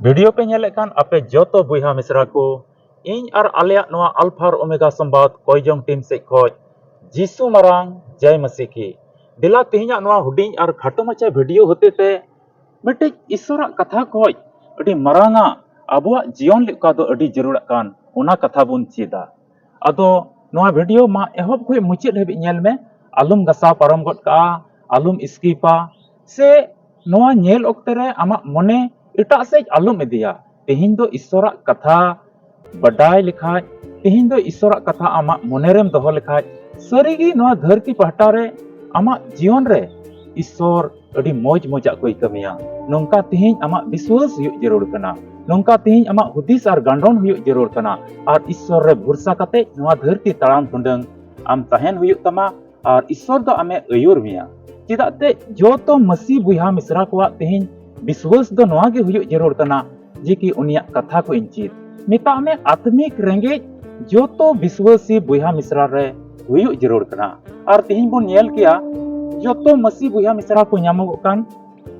video पे नेलेकान आपे जोतो बुहा मिश्रा को इन और आलिया नोआ अल्फा और ओमेगा संवाद कोयजोंग टीम से खोज जीसु मरांग जय मसीह की दिला तिहिना नोआ हुडिंग और खाटो मचा वीडियो होते ते मिटे ईश्वर कथा खोज अडी मरांगा अबुआ जीवन लेका दो अडी जरूर कान ओना कथा बुन चीदा अदो नोआ वीडियो मा एहब खोय मुचित हेबि नेल में आलुम गसा पारम गट का आलुम स्कीपा से नोआ नेल ओक्ते रे आमा मने इटा से आलुम इदिया तेहिन दो ईश्वर कथा बडाय लिखा तेहिन दो ईश्वर कथा आमा मनेरेम दोहो लिखा सरीगी नोआ धरती पहटा रे आमा जीवन रे ईश्वर अडी मौज मजा कोई कमिया नोंका तेहिन आमा विश्वास हुई जरूर कना नोंका तेहिन आमा हुदिस और गांडोन हुई जरूर कना और ईश्वर रे भरोसा कते नोआ धरती ताराम टुंडंग आम तहन हुई तमा और ईश्वर दो आमे अयुर मिया चिदाते जो तो मसीह बुहा मिश्रा को तेहिन विश्वास दो नोआ गे हुई जरूर कना जे कि उनिया कथा को इंचित मिता में आत्मिक रेंगे जो तो विश्वासी बुहा मिश्रा रे हुई जरूर कना और तेहिन बन नेल किया जो तो मसीह बुहा मिश्रा को नामोग कान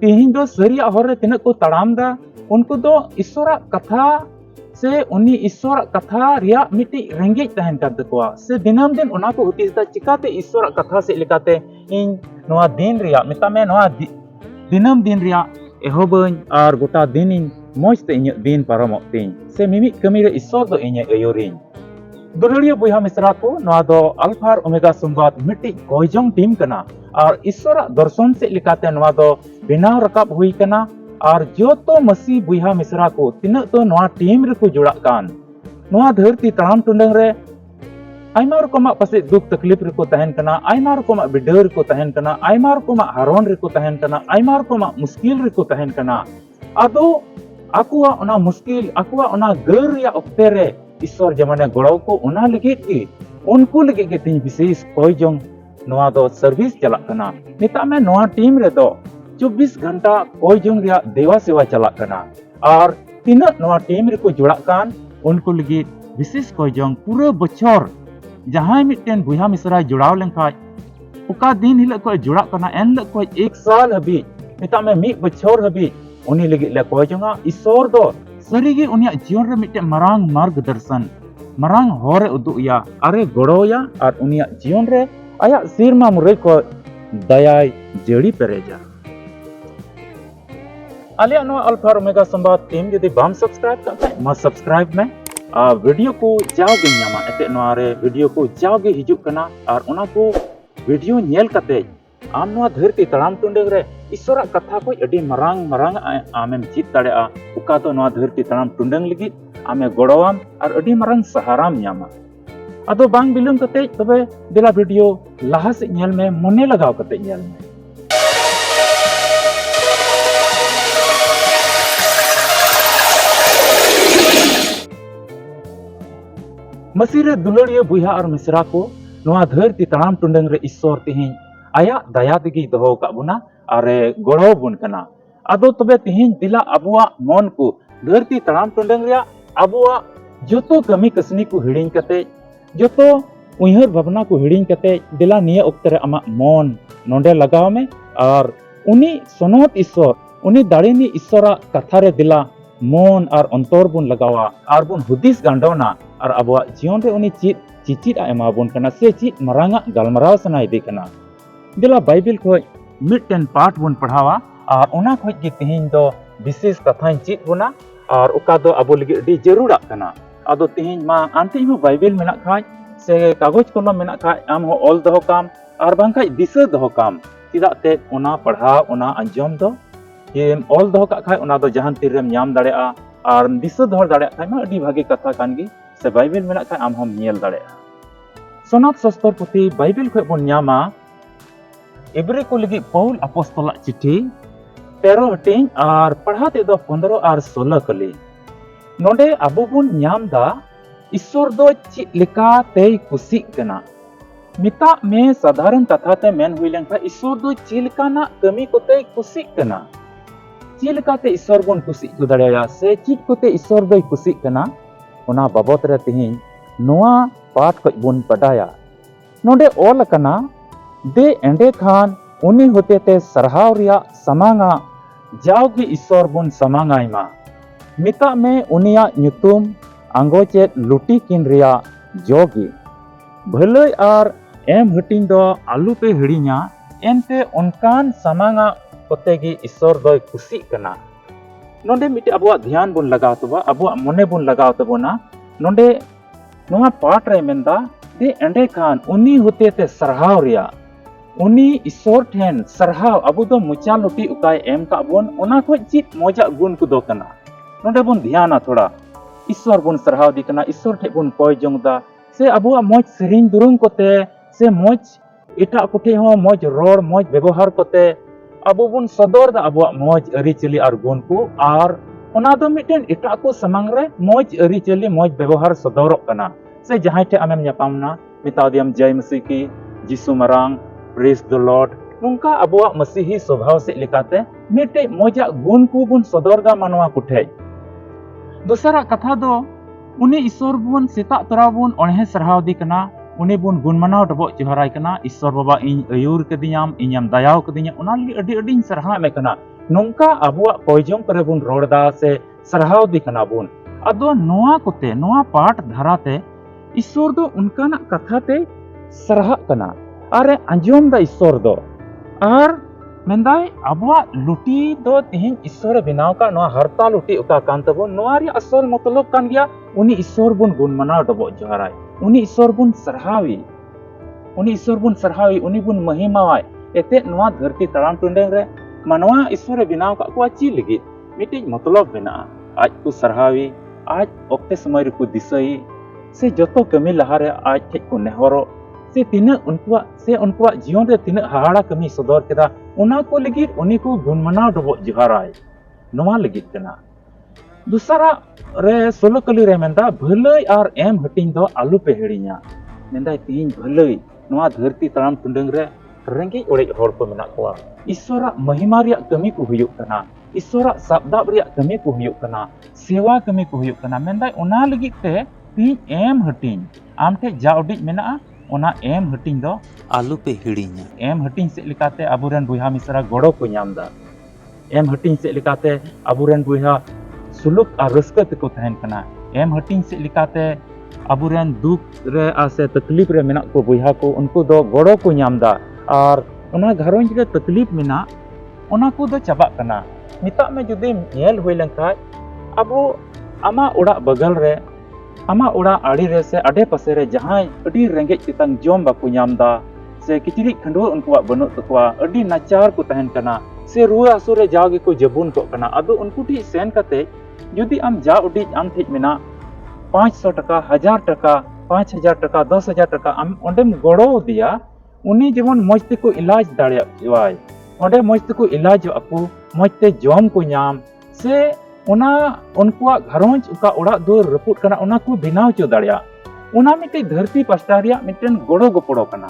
तेहिन दो सरिया हर रे तिना को तड़ाम दा उनको दो ईश्वर कथा से उनी ईश्वर कथा रिया मिटी रेंगे तहन कर दकोआ से दिनम दिन उना को हुतिस दा चिकाते ईश्वर कथा से लेकाते इन नोआ दिन रिया मिता में नोआ दिनम दिन रिया एहोबन और गोटा दिन इन मौजते इन दिन पारमोग तिन से मिमी कमी रे ईश्वर दो इन अयोरिन दुलड़िया बुहा मिश्रा को नोआ दो अल्फा और ओमेगा संवाद मिटी कोयजोंग टीम कना और ईश्वर दर्शन से लेकाते नोआ दो बिनाव रकाब हुई कना और जो तो मसीह बुहा मिश्रा को तिना तो नोआ टीम रे को जुड़ा कान नोआ धरती ताम टुंडंग रे आयमा रकमा पासे दुख तकलीफ रे को तहन कना आयमा रकमा बिडर को तहन कना आयमा रकमा हारोन रे को तहन कना आयमा रकमा मुश्किल रे को तहन कना आदो आकुआ ओना मुश्किल आकुआ ओना गर रिया ओक्ते रे ईश्वर जमाने गड़ो को ओना लगे की उनको लगे के तीन विशेष कोयजोंग नोआ दो सर्विस चला कना निता में नोआ टीम रे दो 24 घंटा कोयजोंग रिया देवा सेवा चला कना और तीना नोआ टीम रे को जुड़ा कान उनको लगे विशेष कोयजोंग पूरा बछर जहां मिटन बुहा मिश्रा जुड़ाव लेंखा उका दिन हिल को जुड़ा कना एन को 1 साल हबी मिता में मी बछर हबी उनी लगे ले कोयजोंगा ईश्वर दो सरीगी उनिया जीवन रे मिटे मरांग मार्गदर्शन मरांग होरे उदुया अरे गड़ोया और उनिया जीवन रे आया सिरमा मुरे को दयाय जड़ी पेरेजा आलिया नो अल्फा और ओमेगा संवाद टीम यदि बाम सब्सक्राइब करता है मा सब्सक्राइब में वीडियो को जाओगे नामा एते नोआ रे वीडियो को जाओगे हिजुक कना और उना को वीडियो नेल कते आम नोआ धरती तड़ाम टुंडेग रे ईश्वर कथा को अडी मरांग मरांग आमेम चित दाड़ेआ उका तो नोआ धरती तड़ाम टुंडंग लगी आमे गड़ोआम और अडी मरांग सहाराम न्यामा अदो बांग बिलुम कते तबे दिला वीडियो लाहा से नेल में मने लगाव कते नेल में मसीह रे दुलड़िया बुहा और मिश्रा को नोआ धरती तड़ाम टुंडंग रे ईश्वर तिहिन आया दया दिगी दोहो का बुना अरे गड़ो बुन कना अदो तबे तिहिन दिला अबुआ मन को धरती तड़ाम टुंडंग रिया अबुआ जोतो कमी कसनी को हिड़िंग कते जोतो उइहर भावना को हिड़िंग कते दिला निया ओक्ते रे अमा मन नोंडे लगाव में और उनी सोनोत ईश्वर उनी दाड़ीनी ईश्वरा कथा रे दिला मन और अंतर बुन लगावा और बुन हुदिस गांडोना और अबुआ जीवन रे उनी चिचित एमा बुन कना से चित मरांगा गलमराव सनाय दे कना दिला बाइबल को मिटन पाठ बुन पढ़ावा और उना खोज के तिहिन दो विशेष कथा चित बुना और उका दो अबो लगे डी जरूरा कना अदो तिहिन मा आंटी हो बाइबल मेना खाय से कागज कलम मेना खाय आम हो ऑल दो काम और बांखाय दिशा दो काम चिदा ते उना पढ़ा उना अंजम दो ये ऑल दो का खाय उना दो जहान तिरम नाम दाड़ेआ और दिशा दो दाड़े खाय मा अडी भागे कथा कानगी से बाइबल मेना खाय आम हम नेल दाड़ेआ सोनात शास्त्र पुथी बाइबल खय बन नामा इब्री को लगी पौल अपोस्तला चिट्ठी 13 हटिंग और पढ़ाते दो 15 और 16 कली नोडे अबो बुन नाम दा ईश्वर दो ची लेका ते खुशी कना मिता में साधारण कथा ते मेन हुई लेंखा ईश्वर दो ची लेका ना कमी कोते खुशी कना ची लेका ते ईश्वर बुन खुशी को दड़ेया से ची कोते ईश्वर दो खुशी कना ओना बाबत रे तिहिन नोआ पाठ को बुन पढ़ाया नोडे ओल कना दे एंडे खान उनी होते ते सरहाव रिया समांगा जाओगे ईश्वर बुन समांगाई मा मिता में उनिया ᱧᱩᱛᱩᱢ आंगोचेत लुटी किन रिया जोगी भलई आर एम हटिंग दो आलू पे हिड़िया एनते उनकान समांगा कोतेगी ईश्वर दो खुशी कना नोंडे मिटे अबुआ ध्यान बुन लगाव तबा अबुआ मने बुन लगाव तबोना नोंडे नोहा पाठ रे मेंदा दे एंडे खान उनी होते ते सरहाव रिया उनी ईश्वर ठेन सरहाव अबु दो मुचा लुटी उकाय एम का बोन ओना को चित मोजा गुण कुदो कना नोंडे बुन ध्याना थोड़ा ईश्वर बुन सरहाव दी कना ईश्वर ठे बुन कोय जोंगदा से अबुआ मोज सेरिंग दुरुंग कोते से मोज इटा कुठे हो मोज रोड मोज व्यवहार कोते अबु बुन सदर दा अबुआ मोज अरिचली आर गुण को आर ओना दो मिटेन इटा को समंग रे मोज अरिचली मोज व्यवहार सदरक कना से जहां ठे आमेम ᱧᱟᱯᱟᱢना मिता दियम जय मसीह की जिसु मरांग प्रेज द लॉर्ड नुंका अबुआ मसीही स्वभाव से लेकाते मिटे मोजा गुण को बुन सदर दा मानवा कुठे दूसरा कथा दो उनी ईश्वर बुन सेता तरा बुन ओणे सरहाव दी कना उनी बुन गुण मनाव डबो जोहराय कना ईश्वर बाबा इन अयूर कदियाम इnyam दयाव कदिया ओना लगी अडी अडी सरहा मे कना नोंका अबुआ कोयजों करे बुन रोड़दा से सरहाव दी कना बुन अदो नोआ कोते नोआ पाठ धाराते ईश्वर दो उनकाना कथा ते सरहा कना अरे अंजोम दा ईश्वर दो आर मेंदाय अबुआ लुटी दो तिहिं ईश्वर बिनाव का नोआ हरता लुटी उका कान तबो नोआ रि असल मतलब कान गया उनी ईश्वर बुन गुण मनाव डबो जोहराय उनी ईश्वर बुन सरहावी उनी बुन महिमावाय एते नोआ धरती तड़ाम टुंडेंग रे मानवा ईश्वर बिनाव का को ची लगी मिटे मतलब बिना आज को सरहावी आज ओक्ते समय रे को दिसई से जतो कमी लहारे आज ठे को नेहरो से तिना उनकुआ जीवन रे तिना हाहाड़ा कमी सदर केदा उना को लगी उनी को गुण मनाव डबो जोहराय नोआ लगी कना दूसरा रे सोलो कली रे मेंदा भलई आर एम हटिंग दो आलू पे हेड़िया मेंदा तिहिं भलई नोआ धरती तड़ाम टुंडंग रे रेंगे ओड़े हर को मेना कोआ ईश्वरा महिमा रिया कमी को हुयुक कना ईश्वरा साबदाब रिया कमी को हुयुक कना सेवा कमी को हुयुक कना मेंदा ओना लगी ते तिहिं एम हटिंग आमठे जाउडी मेना ओना एम हटिंग दो आलू पे हिड़िया एम हटिंग से लिकाते अबुरेन बुहा मिसरा गोड़ो को ᱧᱟᱢदा एम हटिंग से लिकाते अबुरेन बुहा सुलुक और रस्क तको तहन कना एम हटिंग से लिकाते अबुरेन दुख रे आसे तकलीफ रे मेना को बुहा को उनको दो गोड़ो को ᱧामदा और ओना घरोंज रे तकलीफ मेना ओना को दो चाबा कना मिता में जुदी नेल हुई लंखा अबो आमा उड़ा बगल रे आमा उड़ा आड़ी रे से आडे पासे रे जहां अडी रेंगे चितंग जोम बाकु ᱧामदा से किचरी खंडो उनको बनु तकवा अडी नाचार को तहन कना से रुआ असुरे जागे को जबुन को कना अदो उनको ठी सेन कते जुदी आम जा उडी आम ठेज मेना 500 टका 1000 टका 5000 टका 10000 टका आम ओंडेम गोड़ो दिया उनी जेमन मजते को इलाज दाड़िया वाय ओंडे मजते को इलाज अकु मजते जोम को ᱧाम से ओना उनकुआ घरोंज उका उड़ा दो रपुट कना ओना को बिनाव चो दाड़िया ओना मिटे धरती पास्टा रिया मिटेन गोड़ो गोपड़ो कना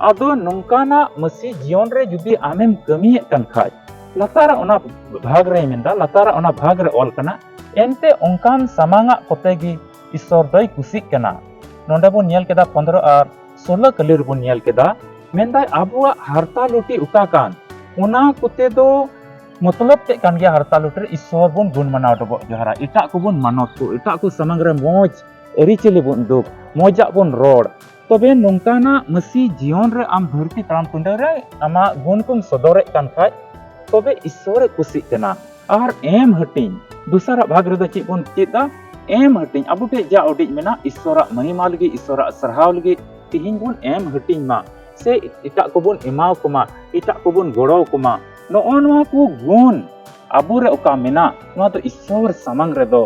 आदो नोंकाना मसी जीवन रे जुदी आमेम कमिये कन खाय लतारा ओना भाग रे मेंदा लतारा ओना भाग रे ऑल कना एनते ओंकान समांगा कोतेगी ईश्वर दय कुसी कना नोंडे बन नेल केदा 15 और 16 कलिर बन नेल केदा मेंदा अबुआ हरता लुटी उका कान ओना कुते दो मतलब ते कान गया हरता लुटी ईश्वर बन गुण मनाव डबो जोहरा इटा को बन मानत को इटा को समंग रे मोज अरिचली बन दुख मोजा बन रोड तबे नोंकाना मसी जीवन रे आम धरती तड़ाम टुंडे रे आमा गुण कुम सदरे कान खाय तबे ईश्वर कुसी कना और एम हटिंग दूसरा भाग रे ची बन चेदा एम हटिंग अबुटे जा ओडिज मेना ईश्वर महिमा लगी ईश्वर सरहाव लगी तिहिं बन एम हटिंग मा से इटा को बन इमाव कुमा इटा को बन गोड़ो कुमा नो नोआ को गुण अबुरे ओका मेना नोआ तो ईश्वर समंग रे दो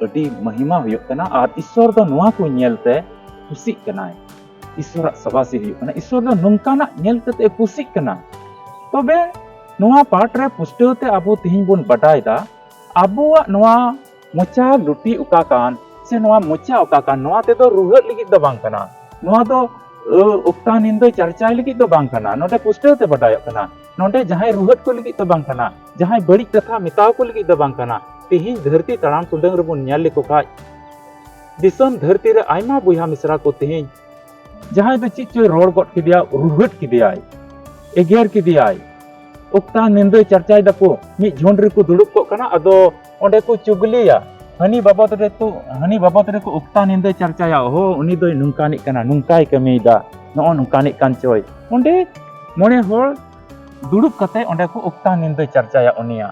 अडी महिमा हुयुक कना और ईश्वर दो नोआ को नेलते खुशी कनाय ईश्वर सबासी हुयुक कना ईश्वर दो नोंकाना नेल कते खुशी कना तबे नोआ पाठ रे पुष्टते अबो तिहिं बन बडायदा अबुआ नोआ मोचा लुटी उका कान से नोआ मोचा उका कान नोआ ते दो रुहत लगी दो बांग कना नोआ दो उक्ता निंदो चर्चाय लगी दो बांग कना नोडे पुष्टते बडायक कना नोडे जहां रुहत को लगी दो बांग कना जहां बड़ी कथा मिताव को लगी दो बांग कना तिहिं धरती तड़ाम टुंडंग रे बन नेल लेको खाय दिसम धरती रे आयमा बुहा मिश्रा को तिहिं जहां दो चिच रोड गट किदिया रुहत किदियाय एगेर किदियाय उक्ता निंदो चर्चाय दको मी झोंड रे को दुड़ुब को कना अदो onde ko cugliya hani babot re ko ukta ninde charcaya ho uni doi nungkanik kana nungkai kamida no nungkanik kan coy onde mone hor dudup kate onde ko ukta ninde charcaya unia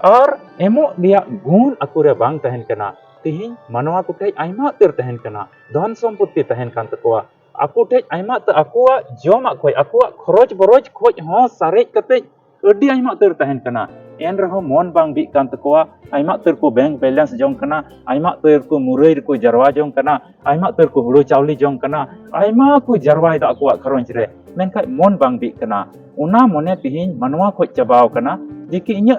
ar emo dia gun akure bang tahen kana tihin manwa ko thai aima ter tahen kana don somputti tahen kan takwa aku thai aima te akua joma khoi akua khroj boroj khoj ho sarek kate adi aima ter tahen kana en raho mon bang bi kan takwa aima ter ko bank balance jong kana aima ter ko murai ko jarwa jong kana aima ter ko hulu chauli jong kana aima ko jarwa da akua kharonj re menkai mon bang bi kana una mone tihin manwa khoj chabao kana jiki inya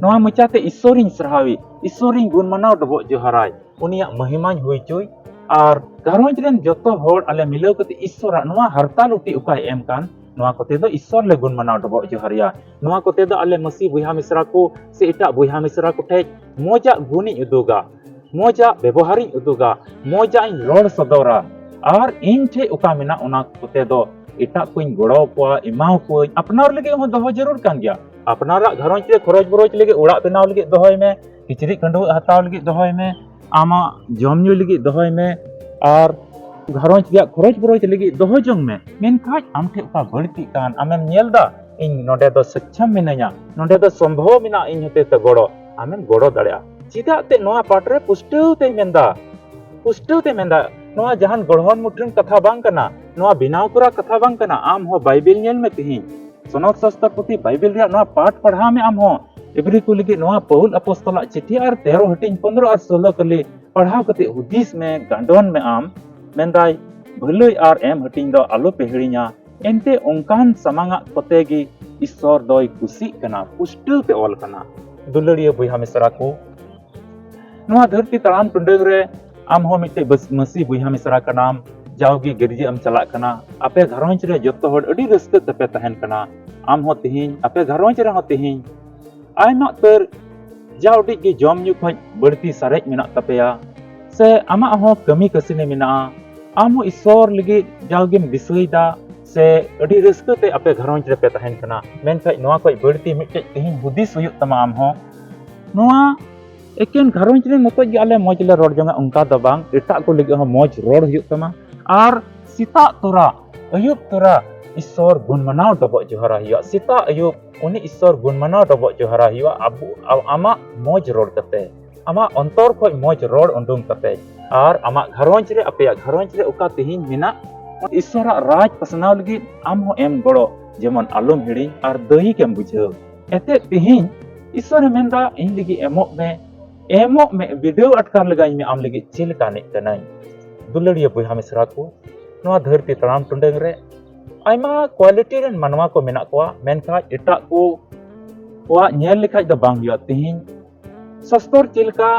noa mucate isoring serhawi isoring gun manau dobo joharai unia mahimany hui cuy ar garoj ren joto hor ale milau kate isora noa harta luti ukai em kan noa kote do isor le gun manau dobo joharia noa kote do ale masi buiha misra ko se eta buiha misra ko thej moja guni uduga moja bebohari uduga moja in lord sodora ar in the uka mena ona kote do इटा कोई गड़ो को इमाव को अपनार लगे हो दोहो जरूर कान गया अपनारा घरों चे खरोज बरोज लगे उड़ा बनाव लगे दोहोय में किचरी कंडो हताव लगे दोहोय में आमा जमन्यु लगे दोहोय में और घरों चे खरोज बरोज लगे दोहो जंग में मेनखाज आमठे उका बड़ती कान आमेम नेलदा इन नोडे दो सक्षम मिनाया नोडे दो संभव मिना इन होते ते गड़ो आमेम गड़ो दाड़या चिदा ते नोआ पाटरे पुष्टव ते मेंदा नोआ जहान गढ़वन मुठन कथा बांग कना नोआ बिनाव करा कथा बांग कना आम हो बाइबिल नेल में तिही सनद शास्त्र पुथी बाइबिल रे नोआ पाठ पढ़ा में आम हो एवरी को लगे नोआ पौल अपोस्तला चिट्ठी आर 13 हटिंग 15 और 16 कले पढ़ाव कते हुदीस में गांडोन में आम मेंदाय भलई आर एम हटिंग दो आलो पेहड़िया एंते ओंकान समांगा कते गी ईश्वर दोय खुशी कना पुष्टल ते ऑल कना दुलड़िया बुइहा मिसरा को नोआ धरती तड़ाम टुंडग रे आम हो मिटे बस मसी बुइहा मिसरा का नाम जाओगी गिरजी अम चला कना आपे घरोंच रे जत्तो हड़ अडी रस्क तपे तहन कना आम हो तिहिन आपे घरोंच रे हो तिहिन आयमा तर जाउडी की जम न्यू खoj बड़ती सारेज मेना तपेया से आमा हो कमी कसिने मेना आम हो ईश्वर लगी जाओगी दिसुइदा से अडी रस्क ते आपे घरोंच रे पे तहन कना मेनखाय नोआ खoj बड़ती मिटे तिहिन हुदिस हुयुग तमा आम हो नोआ एकेन घरोंच रे मतो जे आले मौज ले रोड जंगा उनका द बांग एटा को लगे हो मौज रोड हुयुग तमा आर सीता तोरा अयुब तोरा ईश्वर गुण मनाव दबो जोहरा हिया सीता अयुब उनी ईश्वर गुण मनाव दबो जोहरा हिया अबु आमा मौज रोड कते आमा अंतर खoj मौज रोड उंडुम कते आर आमा घरोंच रे अपया घरोंच रे उका तिहिन मिना ईश्वरा राज पसनाव लगी आम हो एम गड़ो जेमन आलम हिड़ी आर दही केम बुझाव एते तिहिन ईश्वर मेंदा इन लगी एमो में वीडियो अटकार लगाई में आम लगी चिल काने कनाई दुलड़िया बुइहा मिसरा को नोआ धरती तड़ाम टुंडंग रे आयमा क्वालिटी रेन मानवा को मेना कोआ मेनखा एटा को वा नेल लिखाज द बांग हुआ तिहिन सस्तर चिलका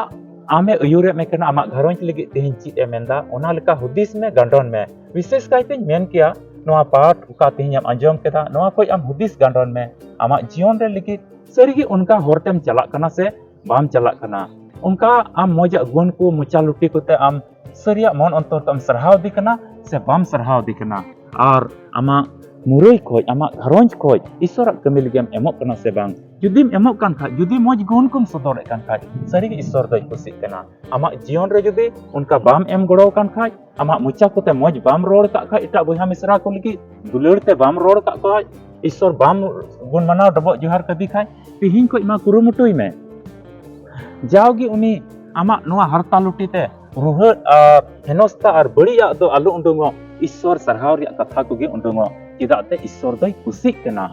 आमे अयुरे में कना आमा घरोंच लगी तिहिन चित एमेंदा ओना लेका हुदिस में गांडोन में विशेष कायते मेन किया नोआ पाठ उका तिहिन आम अंजम केदा नोआ कोई आम हुदिस गांडोन में आमा जीवन रे लगी सरीगी उनका होरतेम चला कना से बाम चला कना उनका आम मौजा गुण को मुचा लुटी कोते आम सरिया मन अंतर तम सरहाव दी कना से बाम सरहाव दी कना और आमा मुरई खोज आमा घरोंज खोज ईश्वर कमी लगे एमो कना से बांग जुदीम एमो कान खा जुदी मौज गुण कुम सदर कान खा सरी ईश्वर दई खुशी कना आमा जीवन रे जुदी उनका बाम एम गड़ो कान खा आमा मुचा कोते मौज बाम रोड का खा इटा बुइहा मिसरा को लगी दुलड़ते बाम रोड का खा ईश्वर बाम गुण मनाव डबो जोहार कदी खा तिहिन को इमा कुरुमुटुई में जाओगी उनी आमा नोआ हरता लुटीते रुहट हेनस्ता और बड़िया दो आलू उंडुंगो ईश्वर सरहाव रिया कथा कोगे उंडुंगो चिदाते ईश्वर दई खुशी कना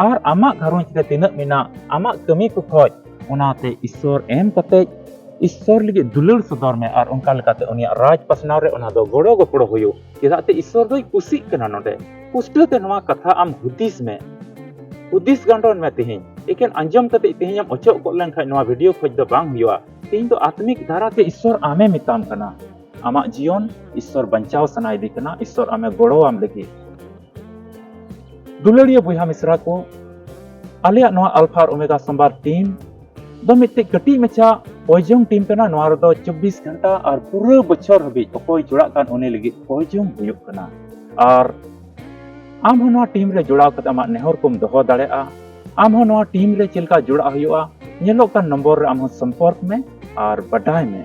और आमा घरोंच रे तिना मिना आमा कमी को खोज ओनाते ईश्वर एम कते ईश्वर लगे दुलड़ सदर में और उनका लेकाते उनिया राज पसनाव रे ओना दो गड़ो गपड़ो हुयो चिदाते ईश्वर दई खुशी कना नोडे पुष्टते नोआ कथा आम हुदिस गांडोन में तिहिन एकेन अंजम कते तिहिन हम अचो को लन खाय नोआ वीडियो खोज दो बांग हुआ तिहिन तो आत्मिक धारा ते ईश्वर आमे मिताम कना आमा जीवन ईश्वर बंचाव सनाई दी कना ईश्वर आमे गड़ो आम लगी दुलड़िया बुइहा मिसरा को आलिया नोआ अल्फा और ओमेगा संबार टीम दो मिट्टे कटी मचा पॉइजोंग टीम कना नोआ रो 24 घंटा और पूरा बछर हबी अकोय जुड़ा कान ओने लगी पॉइजोंग हुयुग कना और आम हो नोआ टीम रे जुड़ाव कते आमा नेहर कुम दोहो दाड़ेआ आम हो नोआ टीम रे चिलका जुड़ा हुयुआ nyelok kan nombor re am संपर्क में और बडाय में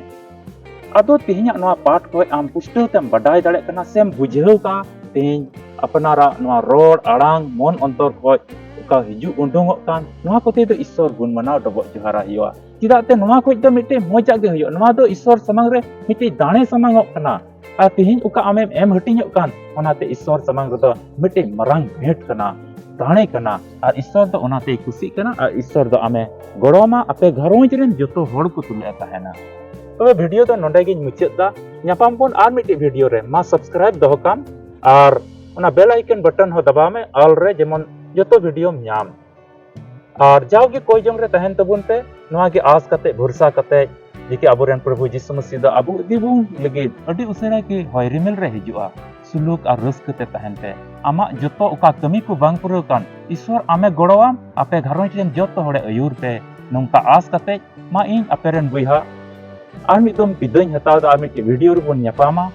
अदो तिहिnya नवा पाठ को आम पुष्टल तेम बडाय दाड़े कना सेम बुझेव का तिहिं अपनारा नवा रोड आड़ांग मन अंतर को का हिजु उंडोंगक कान नवा कोते दो ईश्वर गुण मनाव डबो जोहारा हियोआ चिदाते नवा को दो मिटे मोजा गे हियो नवा दो ईश्वर समांग रे मिटे दाणे समांगक कना आ तिहिं उका आमेम एम हटिñok kan ओनाते ईश्वर समांग रे मिटे मरांग भेंट कना दाणे कना और ईश्वर दो ओनाते खुशी कना और ईश्वर दो आमे गड़ोमा आपे घरोंज रेन जतो होड़ को तुले ताहेना तबे वीडियो तो नोंडे गिन मुचाद दा ᱧᱟᱯᱟᱢ ᱵᱚᱱ ᱟᱨ ᱢᱤᱫᱴᱤᱡ ᱵᱷᱤᱰᱤᱭᱳ ᱨᱮ ᱢᱟ ᱥᱟᱵᱥᱠᱨᱟᱭᱤᱵ ᱫᱚᱦᱚ ᱠᱟᱢ ᱟᱨ ᱚᱱᱟ ᱵᱮᱞ ᱟᱭᱠᱚᱱ ᱵᱟᱴᱚᱱ ᱦᱚᱸ ᱫᱟᱵᱟᱣ ᱢᱮ ᱚᱞ ᱨᱮ ᱡᱮᱢᱚᱱ ᱡᱚᱛᱚ ᱵᱷᱤᱰᱤᱭᱳᱢ ᱧᱟᱢ और जाओगे कोई जंग रे तहन तबुन पे नवा के आस कते भरोसा कते जेके अबोरेन प्रभु यीशु मसीह दा अबु दिबुन लगे अडी उसरा के होय रिमेल रे हिजुआ सुलूक और रस्कते तहन पे आमा जतो उका कमी को बांग पुरो कान ईश्वर आमे गड़ोवाम आपे घरोंज रेन जतो होड़े अयुर पे नोंका आस कते मा इन अपेरेन बुइहा आर मिदम बिदኝ हताव दा मिट वीडियो रे बोन ᱧᱟᱯᱟᱢᱟ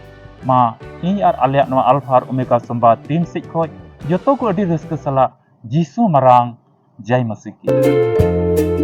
मा इन और आले नवा अल्फा और ओमेगा संवाद टीम से खोज जतो को अडी रस्क सला यीशु मरांग जय मसीह की